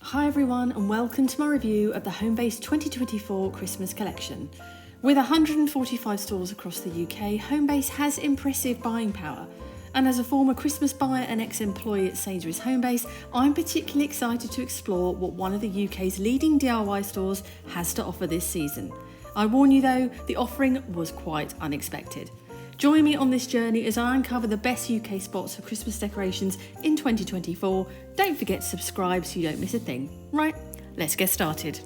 Hi everyone and welcome to my review of the Homebase 2024 Christmas collection. With 145 stores across the UK, Homebase has impressive buying power. And as a former Christmas buyer and ex-employee at Sainsbury's Homebase, I'm particularly excited to explore what one of the UK's leading DIY stores has to offer this season. I warn you though, the offering was quite unexpected. Join me on this journey as I uncover the best UK spots for Christmas decorations in 2024. Don't forget to subscribe so you don't miss a thing. Right, let's get started.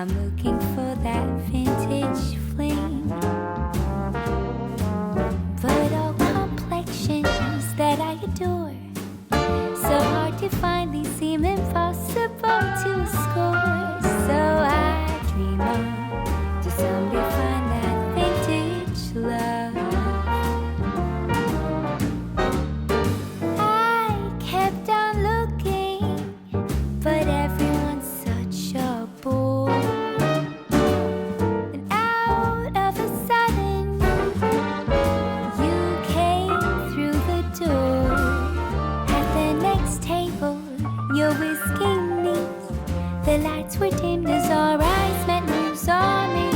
I'm looking for that vintage flame. But all complexions that I adore, so hard to find, these seem impossible to score. So I dream on to someday find that vintage love. I kept on looking, but everyone's such a bore. And out of a sudden, you came through the door. At the next table, your whiskey neat, the lights were dimmed as our eyes met, and you saw me